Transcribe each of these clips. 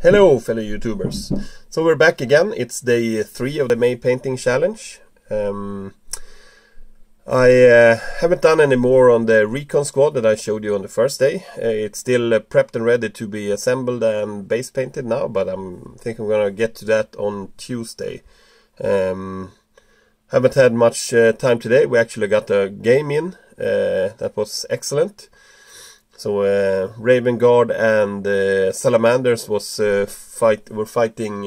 Hello fellow YouTubers. So we're back again. It's day 3 of the May painting challenge. I haven't done any more on the recon squad that I showed you on the first day. It's still prepped and ready to be assembled and base painted now, but I think I'm gonna get to that on Tuesday. Haven't had much time today. We actually got a game in. That was excellent. So Raven Guard and Salamanders were fighting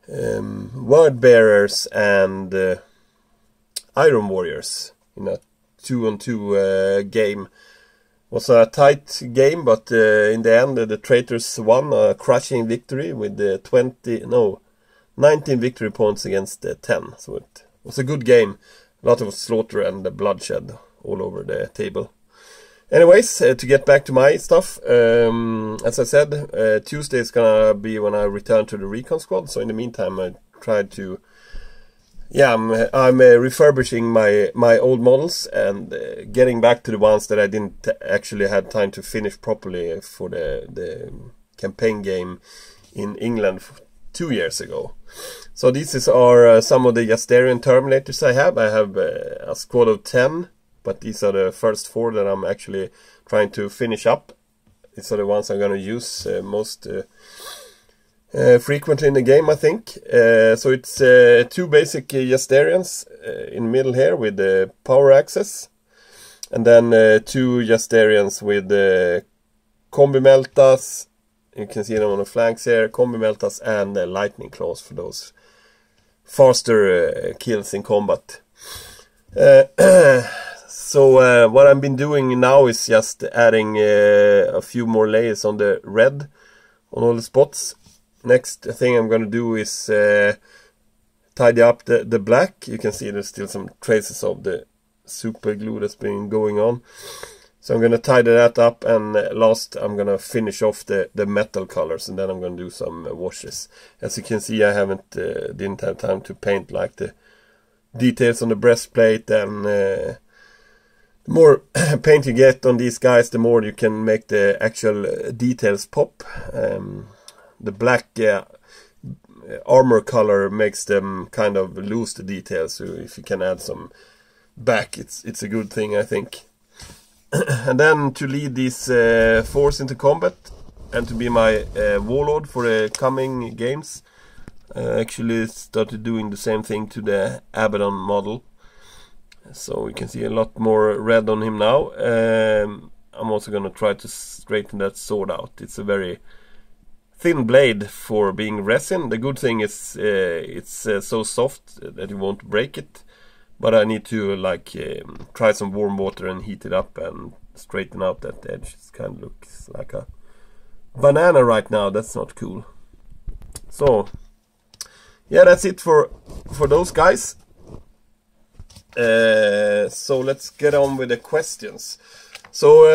Word Bearers and Iron Warriors in a 2-on-2 game. It was a tight game, but in the end the traitors won a crushing victory with 19 victory points against 10. So it was a good game. A lot of slaughter and bloodshed all over the table. Anyways, to get back to my stuff, as I said, Tuesday is gonna be when I return to the recon squad. So in the meantime, I tried to, I'm refurbishing my old models and getting back to the ones that I didn't actually have time to finish properly for the campaign game in England 2 years ago. So these are some of the Jasterian Terminators I have. I have a squad of 10. But these are the first 4 that I'm actually trying to finish up. These are the ones I'm going to use most frequently in the game, I think. So it's 2 basic Jasterians in the middle here with the power access. And then 2 Jasterians with Combi Meltas. You can see them on the flanks here. Combi Meltas and Lightning Claws for those faster kills in combat. So what I've been doing now is just adding a few more layers on the red on all the spots. Next thing I'm going to do is tidy up the black. You can see there's still some traces of the super glue that's been going on. So I'm going to tidy that up, and last I'm going to finish off the metal colors, and then I'm going to do some washes. As you can see, I didn't have time to paint like the details on the breastplate, and the more paint you get on these guys, the more you can make the actual details pop. The black armor color makes them kind of lose the details, so if you can add some back, it's a good thing, I think. And then to lead these 4s into combat and to be my warlord for the coming games, I actually started doing the same thing to the Abaddon model. So you can see a lot more red on him now. I'm also going to try to straighten that sword out. It's a very thin blade for being resin. The good thing is it's so soft that you won't break it. But I need to try some warm water and heat it up and straighten out that edge. It kind of looks like a banana right now. That's not cool. So yeah, that's it for those guys. So let's get on with the questions. So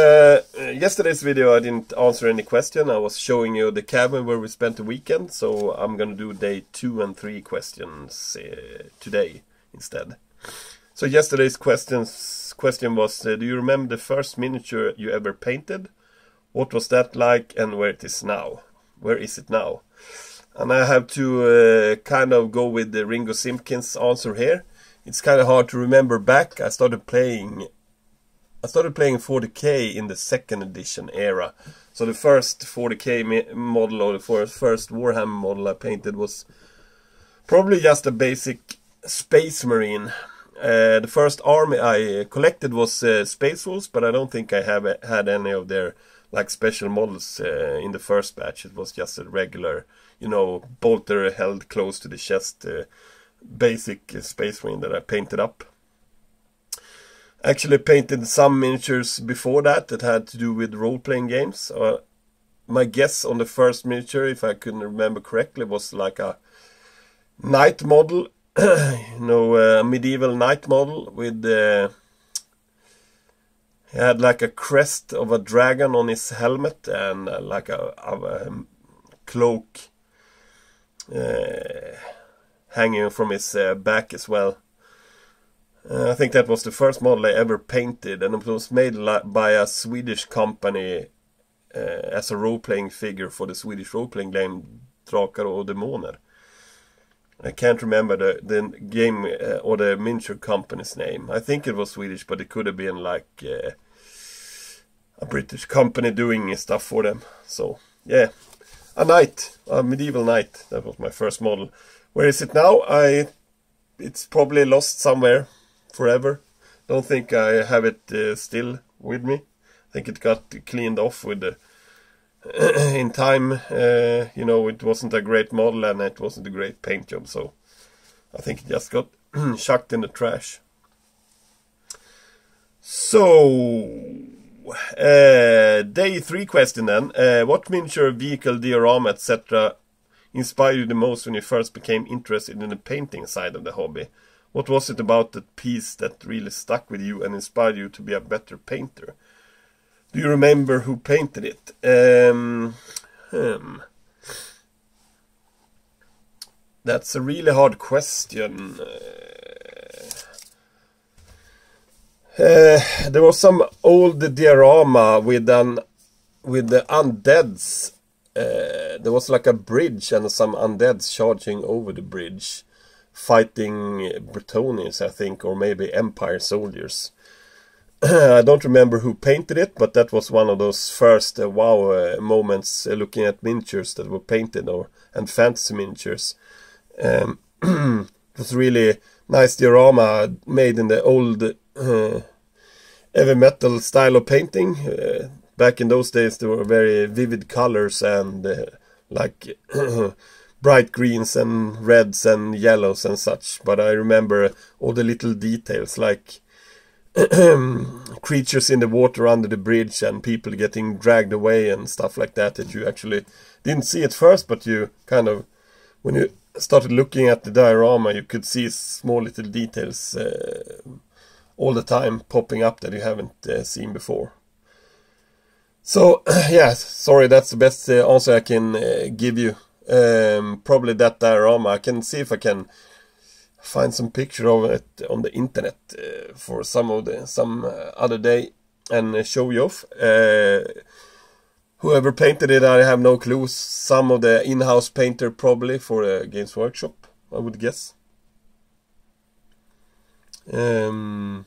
yesterday's video I didn't answer any question. I was showing you the cabin where we spent the weekend. So I'm gonna do day 2 and 3 questions today instead. So yesterday's question was, do you remember the first miniature you ever painted? What was that like, and where it is now? Where is it now? And I have to kind of go with the Ringo Simpkins answer here. It's kind of hard to remember back. I started playing 40k in the 2nd edition era. So the first 40k model, or the first Warhammer model I painted, was probably just a basic Space Marine. The first army I collected was Space Wolves, but I don't think I have had any of their special models in the first batch. It was just a regular, bolter held close to the chest basic Space Marine that I painted up. Actually painted some miniatures before that had to do with role-playing games. My guess on the first miniature, if I couldn't remember correctly, was like a knight model. A medieval knight model with he had like a crest of a dragon on his helmet and like a cloak hanging from his back as well. I think that was the first model I ever painted, and it was made by a Swedish company as a role-playing figure for the Swedish role-playing game Drakar och Demoner. I can't remember the game or the miniature company's name. I think it was Swedish, but it could have been like a British company doing stuff for them. So yeah, a medieval knight. That was my first model. Where is it now? It's probably lost somewhere forever. Don't think I have it still with me. I think it got cleaned off with the in time. You know, it wasn't a great model and it wasn't a great paint job, so I think it just got chucked in the trash. So day 3 question then. What miniature, vehicle, diorama, etc. inspired you the most when you first became interested in the painting side of the hobby? What was it about that piece that really stuck with you and inspired you to be a better painter? Do you remember who painted it? That's a really hard question. There was some old diorama with the undeads. There was like a bridge and some undeads charging over the bridge, fighting Bretonians, I think, or maybe Empire soldiers. I don't remember who painted it, but that was one of those first wow moments looking at miniatures that were painted and fantasy miniatures. It was really nice diorama made in the old heavy metal style of painting. Back in those days there were very vivid colors and like bright greens and reds and yellows and such. But I remember all the little details like creatures in the water under the bridge and people getting dragged away and stuff like that you actually didn't see at first, but you kind of, when you started looking at the diorama, you could see small little details all the time popping up that you haven't seen before. So yeah, sorry, that's the best answer I can give you. Probably that diorama. I can see if I can find some picture of it on the internet for some other day and show you off. Whoever painted it, I have no clue. Some of the in-house painter probably for a Games Workshop, I would guess. How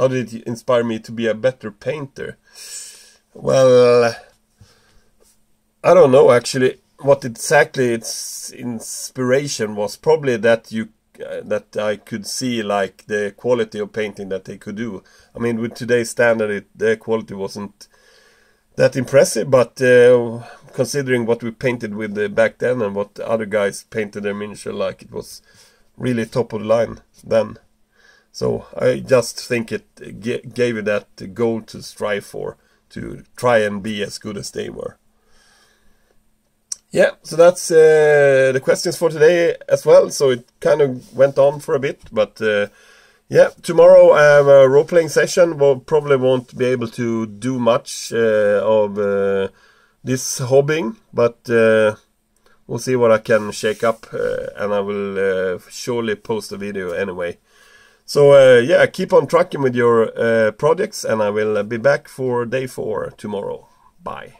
did it inspire me to be a better painter? Well, I don't know actually what exactly its inspiration was. Probably that that I could see like the quality of painting that they could do. I mean, with today's standard, the quality wasn't that impressive, but considering what we painted with back then and what other guys painted their miniature like, it was really top of the line then. So I just think it gave you that goal to strive for, to try and be as good as they were. Yeah, so that's the questions for today as well. So it kind of went on for a bit, but yeah, tomorrow I have a role-playing session. We'll probably won't be able to do much of this hobbying, but we'll see what I can shake up, and I will surely post a video anyway. So yeah, keep on trucking with your projects, and I will be back for day 4 tomorrow. Bye.